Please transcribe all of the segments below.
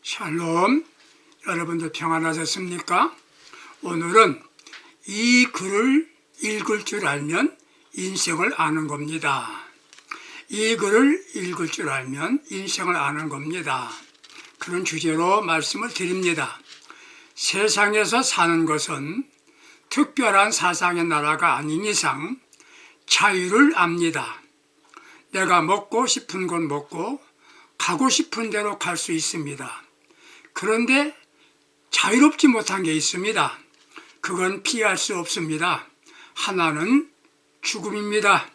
샬롬, 여러분들 평안하셨습니까? 오늘은 이 글을 읽을 줄 알면 인생을 아는 겁니다. 이 글을 읽을 줄 알면 인생을 아는 겁니다. 그런 주제로 말씀을 드립니다. 세상에서 사는 것은 특별한 사상의 나라가 아닌 이상 자유를 압니다. 내가 먹고 싶은 건 먹고 가고 싶은 대로 갈 수 있습니다. 그런데 자유롭지 못한 게 있습니다. 그건 피할 수 없습니다. 하나는 죽음입니다.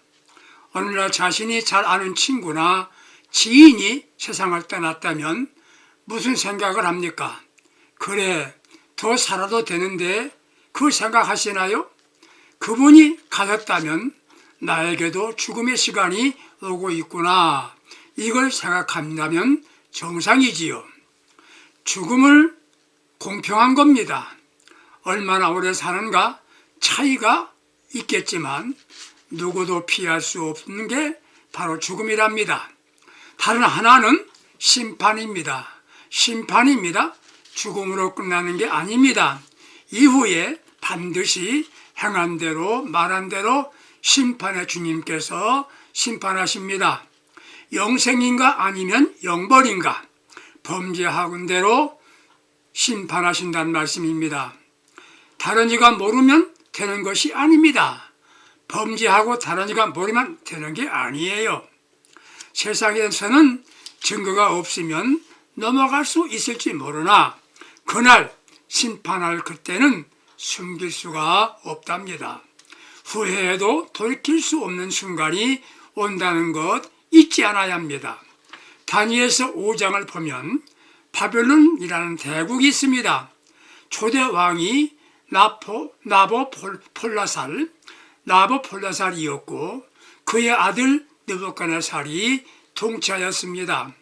어느 날 자신이 잘 아는 친구나 지인이 세상을 떠났다면 무슨 생각을 합니까? 그래, 더 살아도 되는데 그 생각하시나요? 그분이 가셨다면 나에게도 죽음의 시간이 오고 있구나. 이걸 생각한다면 정상이지요. 죽음을 공평한 겁니다. 얼마나 오래 사는가 차이가 있겠지만 누구도 피할 수 없는 게 바로 죽음이랍니다. 다른 하나는 심판입니다. 심판입니다. 죽음으로 끝나는 게 아닙니다. 이후에 반드시 행한 대로 말한 대로 심판의 주님께서 심판하십니다. 영생인가 아니면 영벌인가 범죄한 대로 심판하신다는 말씀입니다. 다른 이가 모르면 되는 것이 아닙니다. 범죄하고 다른 이가 모르면 되는 게 아니에요. 세상에서는 증거가 없으면 넘어갈 수 있을지 모르나 그날 심판할 그때는 숨길 수가 없답니다. 후회해도 돌이킬 수 없는 순간이 온다는 것 잊지 않아야 합니다. 다니엘서 5장을 보면 바벨론이라는 대국이 있습니다. 초대 왕이 나보폴라살이었고 그의 아들 느부갓네살이 통치하였습니다.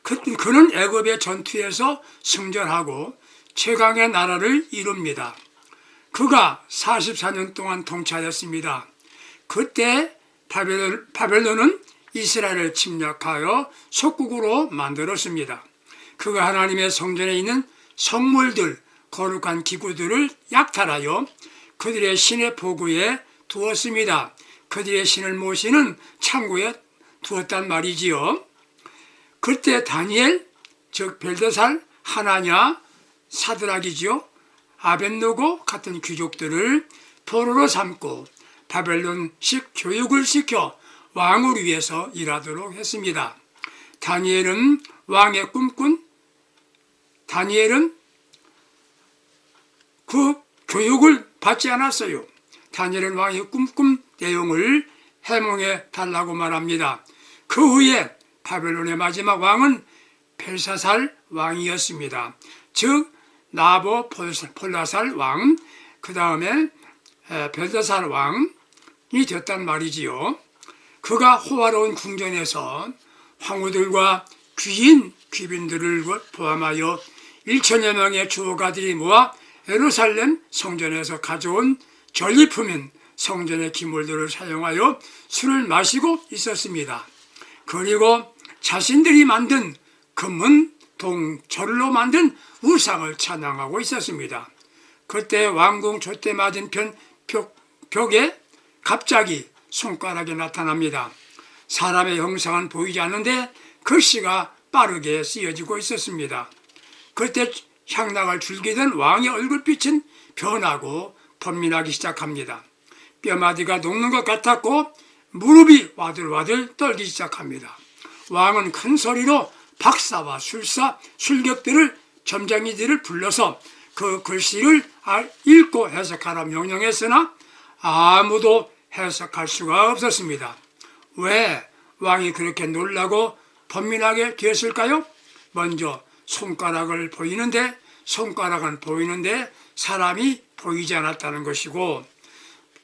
그는 애굽의 전투에서 승전하고 최강의 나라를 이룹니다. 그가 44년 동안 통치하였습니다. 그때 바벨론은 이스라엘을 침략하여 속국으로 만들었습니다. 그가 하나님의 성전에 있는 성물들, 거룩한 기구들을 약탈하여 그들의 신의 보구에 두었습니다. 그들의 신을 모시는 창고에 두었단 말이지요. 그때 다니엘, 즉 벨드살, 하나냐, 사드락이지요. 아벳노고 같은 귀족들을 포로로 삼고 바벨론식 교육을 시켜 왕을 위해서 일하도록 했습니다. 다니엘은 그 교육을 받지 않았어요. 다니엘은 왕의 꿈꾼 내용을 해몽해 달라고 말합니다. 그 후에 바벨론의 마지막 왕은 벨사살 왕이었습니다. 즉 나보폴라살 왕, 그 다음에 벨사살 왕이 됐단 말이지요. 그가 호화로운 궁전에서 황후들과 귀빈들을 포함하여 1천여 명의 주호가들이 모아 예루살렘 성전에서 가져온 전리품인 성전의 기물들을 사용하여 술을 마시고 있었습니다. 그리고 자신들이 만든 금은 절로 만든 우상을 찬양하고 있었습니다. 그때 왕궁 돛대 맞은편 벽에 갑자기 손가락이 나타납니다. 사람의 형상은 보이지 않는데 글씨가 빠르게 쓰여지고 있었습니다. 그때 향락을 즐기던 왕의 얼굴빛은 변하고 번민하기 시작합니다. 뼈마디가 녹는 것 같았고 무릎이 와들와들 떨기 시작합니다. 왕은 큰 소리로 박사와 술사, 술객들을 점쟁이들을 불러서 그 글씨를 읽고 해석하라 명령했으나 아무도 해석할 수가 없었습니다. 왜 왕이 그렇게 놀라고 번민하게 되었을까요? 먼저 손가락은 보이는데 사람이 보이지 않았다는 것이고,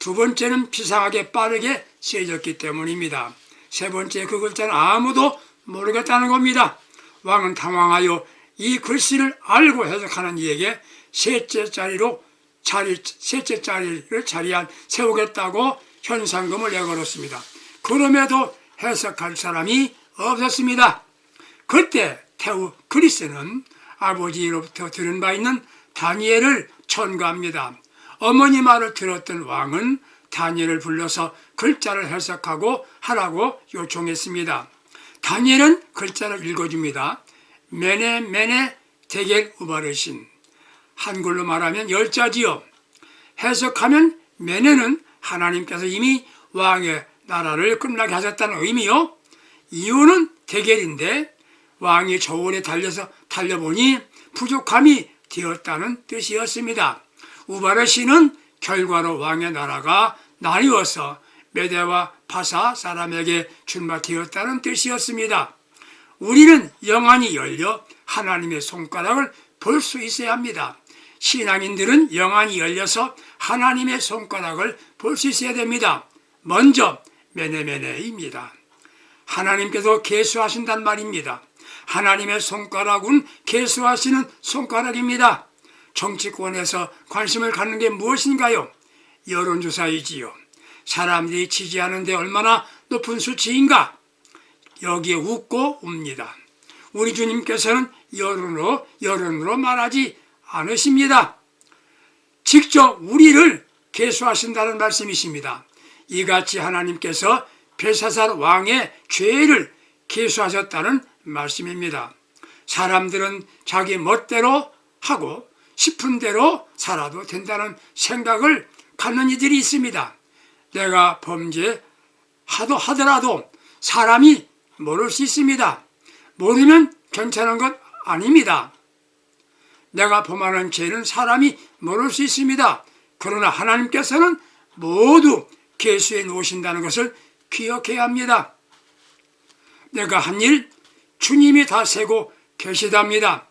두 번째는 비상하게 빠르게 쓰여졌기 때문입니다. 세 번째 그 글자는 아무도 모르겠다는 겁니다. 왕은 당황하여 이 글씨를 알고 해석하는 이에게 셋째 자리를 세우겠다고 현상금을 내걸었습니다. 그럼에도 해석할 사람이 없었습니다. 그때 테오크리스는 아버지로부터 들은 바 있는 다니엘을 천거합니다. 어머니 말을 들었던 왕은 다니엘을 불러서 글자를 해석하고 하라고 요청했습니다. 다니엘은 글자를 읽어줍니다. 메네 메네 데겔 우바르신, 한글로 말하면 열자지요. 해석하면 메네는 하나님께서 이미 왕의 나라를 끝나게 하셨다는 의미요. 이유는 데겔인데 왕이 저울에 달려보니 부족함이 되었다는 뜻이었습니다. 우바르신은 결과로 왕의 나라가 나뉘어서 메대와 파사 사람에게 준바되었다는 뜻이었습니다. 우리는 영안이 열려 하나님의 손가락을 볼 수 있어야 합니다. 신앙인들은 영안이 열려서 하나님의 손가락을 볼 수 있어야 됩니다. 먼저 메네메네입니다. 하나님께서 계수하신단 말입니다. 하나님의 손가락은 계수하시는 손가락입니다. 정치권에서 관심을 갖는 게 무엇인가요? 여론조사이지요. 사람들이 지지하는데 얼마나 높은 수치인가? 여기에 웃고 웁니다. 우리 주님께서는 여론으로 말하지 않으십니다. 직접 우리를 계수하신다는 말씀이십니다. 이같이 하나님께서 벨사살 왕의 죄를 계수하셨다는 말씀입니다. 사람들은 자기 멋대로 하고 싶은 대로 살아도 된다는 생각을 갖는 이들이 있습니다. 내가 범죄하더라도 사람이 모를 수 있습니다. 모르면 괜찮은 것 아닙니다. 내가 범하는 죄는 사람이 모를 수 있습니다. 그러나 하나님께서는 모두 계수해 놓으신다는 것을 기억해야 합니다. 내가 한 일 주님이 다 세고 계시답니다.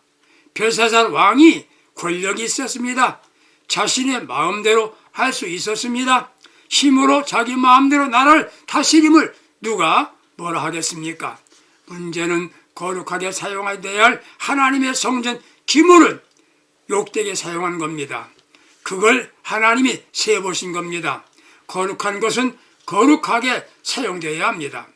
벨사살 왕이 권력이 있었습니다. 자신의 마음대로 할 수 있었습니다. 힘으로 자기 마음대로 나라를 다스림을 누가 뭐라 하겠습니까? 문제는 거룩하게 사용해야 할 하나님의 성전 기물을 욕되게 사용한 겁니다. 그걸 하나님이 세보신 겁니다. 거룩한 것은 거룩하게 사용되어야 합니다.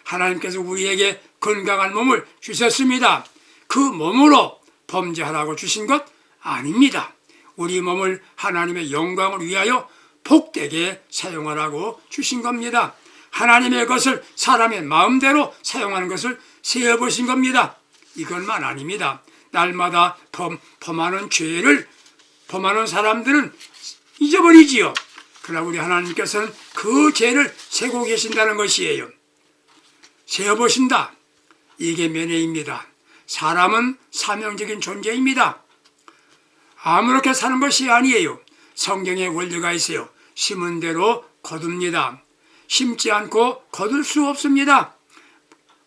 하나님께서 우리에게 건강한 몸을 주셨습니다. 그 몸으로 범죄하라고 주신 것 아닙니다. 우리 몸을 하나님의 영광을 위하여 복되게 사용하라고 주신 겁니다. 하나님의 것을 사람의 마음대로 사용하는 것을 세어보신 겁니다. 이것만 아닙니다. 날마다 범하는 죄를 범하는 사람들은 잊어버리지요. 그러나 우리 하나님께서는 그 죄를 세고 계신다는 것이에요. 세어보신다. 이게 면회입니다. 사람은 사명적인 존재입니다. 아무렇게 사는 것이 아니에요. 성경에 원리가 있어요. 심은 대로 거둡니다. 심지 않고 거둘 수 없습니다.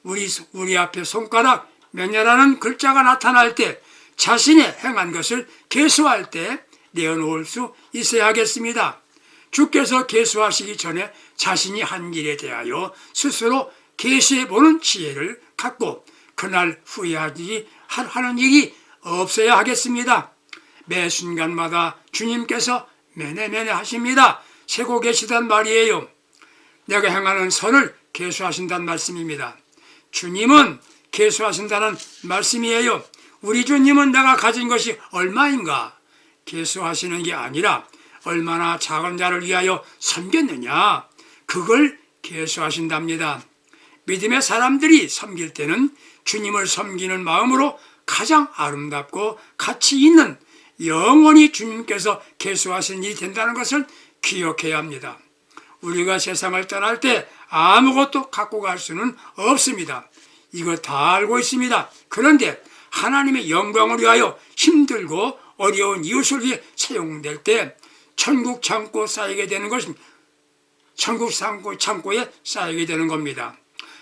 우리 앞에 손가락 면회라는 글자가 나타날 때 자신의 행한 것을 계수할 때 내어놓을 수 있어야 하겠습니다. 주께서 계수하시기 전에 자신이 한 일에 대하여 스스로 계수해보는 지혜를 갖고 그날 후회하지 하는 일이 없어야 하겠습니다. 매 순간마다 주님께서 매네매네 하십니다. 세고 계시단 말이에요. 내가 행하는 선을 계수하신다는 말씀입니다. 주님은 계수하신다는 말씀이에요. 우리 주님은 내가 가진 것이 얼마인가 계수하시는 게 아니라 얼마나 작은 자를 위하여 섬겼느냐 그걸 계수하신답니다. 믿음의 사람들이 섬길 때는 주님을 섬기는 마음으로 가장 아름답고 가치 있는 영원히 주님께서 계수하신 일이 된다는 것을 기억해야 합니다. 우리가 세상을 떠날 때 아무것도 갖고 갈 수는 없습니다. 이거 다 알고 있습니다. 그런데 하나님의 영광을 위하여 힘들고 어려운 이웃을 위해 사용될 때 천국 창고에 쌓이게 되는 것은 천국 창고에 쌓이게 되는 겁니다.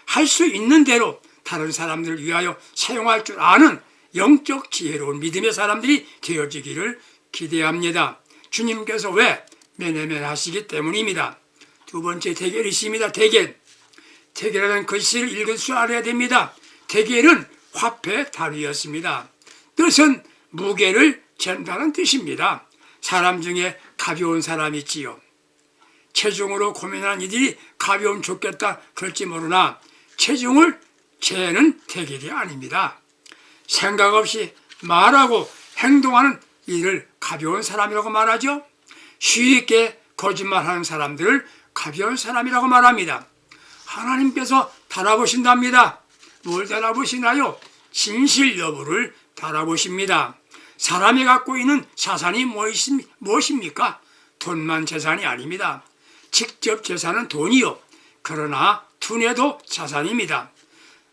할 수 있는 대로 다른 사람들을 위하여 사용할 줄 아는 영적 지혜로운 믿음의 사람들이 되어지기를 기대합니다. 주님께서 왜 매네매네 하시기 때문입니다. 두 번째 대결이 있습니다. 대결이라는 글씨를 읽을 줄 알아야 됩니다. 대결은 화폐 단위였습니다. 뜻은 무게를 잰다는 뜻입니다. 사람 중에 가벼운 사람이 있지요. 체중으로 고민하는 이들이 가벼움 좋겠다 그럴지 모르나 체중을 재는 대결이 아닙니다. 생각 없이 말하고 행동하는 일을 가벼운 사람이라고 말하죠. 쉽게 거짓말하는 사람들을 가벼운 사람이라고 말합니다. 하나님께서 달아보신답니다. 뭘 달아보시나요? 진실 여부를 달아보십니다. 사람이 갖고 있는 자산이 무엇입니까? 돈만 재산이 아닙니다. 직접 재산은 돈이요. 그러나 두뇌도 자산입니다.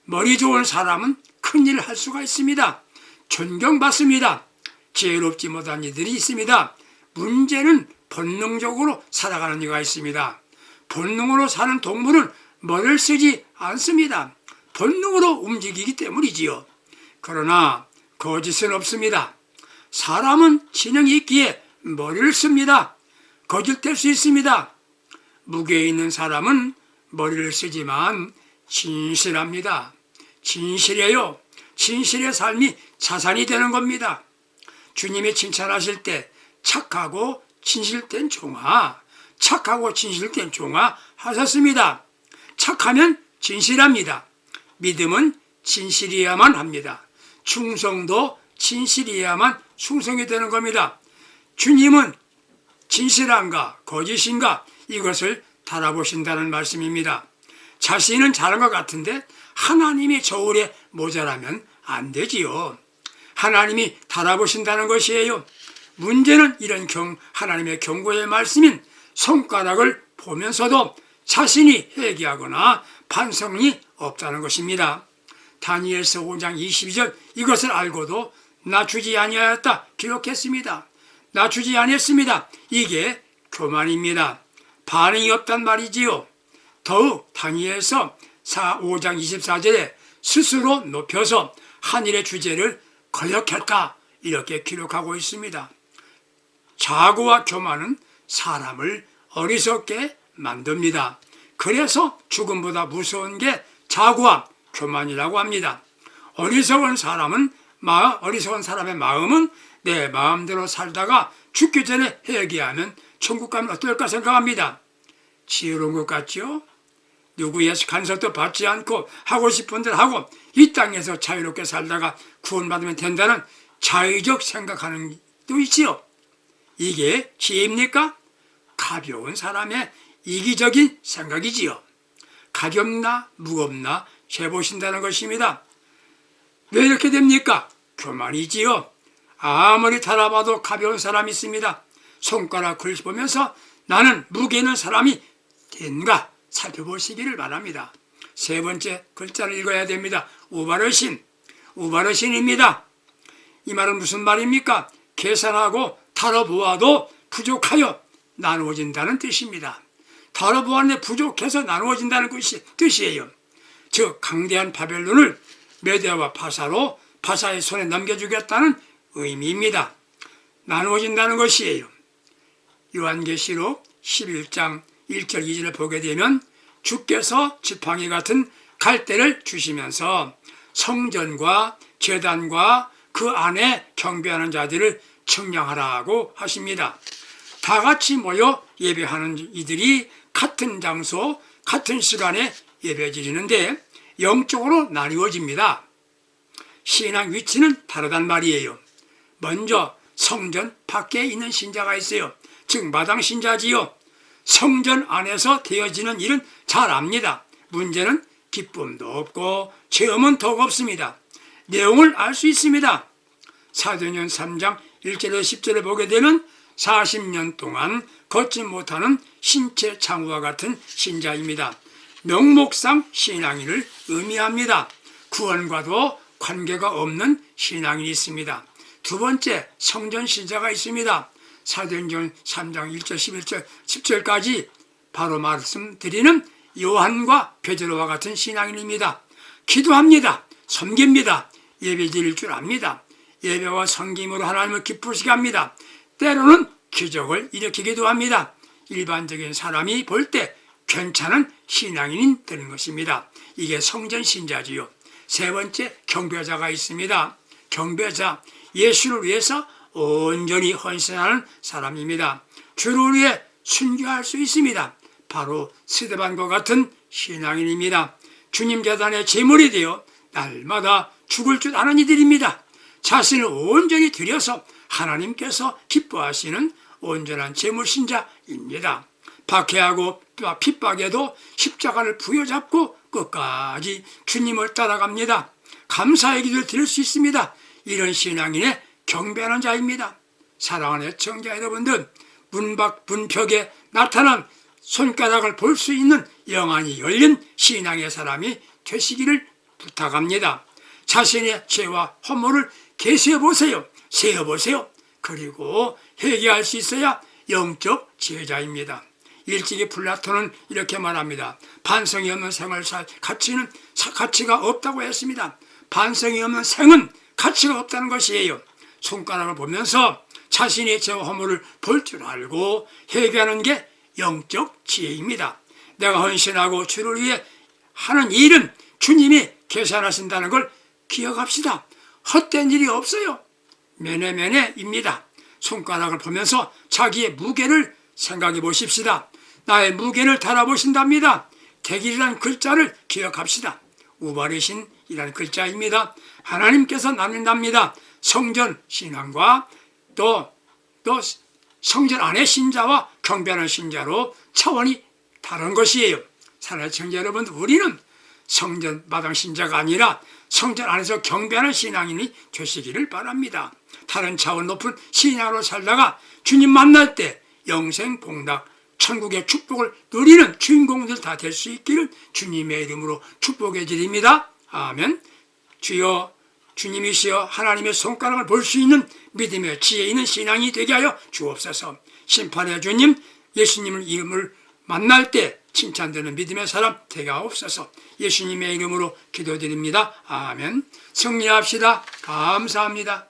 머리 좋은 사람은 큰일을 할 수가 있습니다. 존경받습니다. 지혜롭지 못한 이들이 있습니다. 문제는 본능적으로 살아가는 이가 있습니다. 본능으로 사는 동물은 머리를 쓰지 않습니다. 본능으로 움직이기 때문이지요. 그러나 거짓은 없습니다. 사람은 지능이 있기에 머리를 씁니다. 거짓될 수 있습니다. 무게에 있는 사람은 머리를 쓰지만 진실합니다. 진실해요. 진실의 삶이 자산이 되는 겁니다. 주님이 칭찬하실 때 착하고 진실된 종아, 착하고 진실된 종아 하셨습니다. 착하면 진실합니다. 믿음은 진실이어야만 합니다. 충성도 진실이어야만 충성이 되는 겁니다. 주님은 진실한가 거짓인가 이것을 달아보신다는 말씀입니다. 자신은 잘한 것 같은데 하나님이 저울에 모자라면 안 되지요. 하나님이 달아보신다는 것이에요. 문제는 이런 하나님의 경고의 말씀인 손가락을 보면서도 자신이 회개하거나 반성이 없다는 것입니다. 다니엘서 5장 22절 이것을 알고도 낮추지 아니하였다 기록했습니다. 낮추지 아니했습니다. 이게 교만입니다. 반응이 없단 말이지요. 더욱 다니엘서 5장 24절에 스스로 높여서 한일의 주제를 거역했다 이렇게 기록하고 있습니다. 자고와 교만은 사람을 어리석게 만듭니다. 그래서 죽음보다 무서운 게 자고와 교만이라고 합니다. 어리석은 사람의 마음은 내 마음대로 살다가 죽기 전에 회개하면 천국 가면 어떨까 생각합니다. 지혜로운 것 같죠? 누구의 간섭도 받지 않고 하고 싶은 대로 하고 이 땅에서 자유롭게 살다가 구원받으면 된다는 자의적 생각하는 도 있지요. 이게 지혜입니까? 가벼운 사람의 이기적인 생각이지요. 가볍나 무겁나 재보신다는 것입니다. 왜 이렇게 됩니까? 교만이지요. 아무리 달아봐도 가벼운 사람이 있습니다. 손가락 글 보면서 나는 무게 있는 사람이 된가 살펴보시기를 바랍니다. 세 번째 글자를 읽어야 됩니다. 우바르신, 우바르신입니다. 이 말은 무슨 말입니까? 계산하고 다뤄보아도 부족하여 나누어진다는 뜻입니다. 다뤄보았는데 부족해서 나누어진다는 뜻이에요. 즉 강대한 바벨론을 메대와 바사로 바사의 손에 넘겨주겠다는 의미입니다. 나누어진다는 것이에요. 요한계시록 11장 1절 2절을 보게 되면 주께서 지팡이 같은 갈대를 주시면서 성전과 제단과 그 안에 경배하는 자들을 측량하라고 하십니다. 다 같이 모여 예배하는 이들이 같은 장소, 같은 시간에 예배 드리는데 영적으로 나뉘어집니다. 신앙 위치는 다르단 말이에요. 먼저 성전 밖에 있는 신자가 있어요. 즉 마당 신자지요. 성전 안에서 되어지는 일은 잘 압니다. 문제는 기쁨도 없고 체험은 더욱 없습니다. 내용을 알 수 있습니다. 사도행전 3장 1절에서 10절에 보게 되면 40년 동안 걷지 못하는 신체 창후와 같은 신자입니다. 명목상 신앙인을 의미합니다. 구원과도 관계가 없는 신앙인이 있습니다. 두 번째 성전 신자가 있습니다. 사도행전 3장 1절 11절 10절까지 바로 말씀드리는 요한과 베드로와 같은 신앙인입니다. 기도합니다. 섬깁니다. 예배 드릴 줄 압니다. 예배와 섬김으로 하나님을 기쁘시게 합니다. 때로는 기적을 일으키기도 합니다. 일반적인 사람이 볼 때 괜찮은 신앙인이 되는 것입니다. 이게 성전 신자지요. 세 번째 경배자가 있습니다. 경배자, 예수를 위해서 온전히 헌신하는 사람입니다. 주를 위해 순교할 수 있습니다. 바로 스데반과 같은 신앙인입니다. 주님 재단의 제물이 되어 날마다 죽을 줄 아는 이들입니다. 자신을 온전히 들여서 하나님께서 기뻐하시는 온전한 제물신자입니다. 박해하고 핍박에도 십자가를 부여잡고 끝까지 주님을 따라갑니다. 감사의 기도를 드릴 수 있습니다. 이런 신앙인의 경배하는 자입니다. 사랑하는 애청자 여러분들, 문벽에 나타난 손가락을 볼 수 있는 영안이 열린 신앙의 사람이 되시기를 부탁합니다. 자신의 죄와 허물을 계수해보세요. 세어보세요. 그리고 회개할 수 있어야 영적 지혜자입니다. 일찍이 플라톤은 이렇게 말합니다. 반성이 없는 생을 살 가치가 없다고 했습니다. 반성이 없는 생은 가치가 없다는 것이에요. 손가락을 보면서 자신의 죄와 허물을 볼 줄 알고 회개하는 게 영적 지혜입니다. 내가 헌신하고 주를 위해 하는 일은 주님이 계산하신다는 걸 기억합시다. 헛된 일이 없어요. 면회면회입니다. 손가락을 보면서 자기의 무게를 생각해 보십시다. 나의 무게를 달아보신답니다. 대길이라는 글자를 기억합시다. 우바리신이라는 글자입니다. 하나님께서 나눈답니다. 성전 신앙과 또 성전 안의 신자와 경배하는 신자로 차원이 다른 것이에요. 사랑하는 청자 여러분, 우리는 성전 마당 신자가 아니라 성전 안에서 경배하는 신앙인이 되시기를 바랍니다. 다른 차원 높은 신앙으로 살다가 주님 만날 때 영생 복락 천국의 축복을 누리는 주인공들 다 될 수 있기를 주님의 이름으로 축복해 드립니다. 아멘. 주여, 주님이시여 하나님의 손가락을 볼 수 있는 믿음의 지혜 있는 신앙이 되게 하여 주옵소서. 심판의 주님 예수님을 이름을 만날 때 칭찬되는 믿음의 사람 되게 하옵소서. 예수님의 이름으로 기도드립니다. 아멘. 승리합시다. 감사합니다.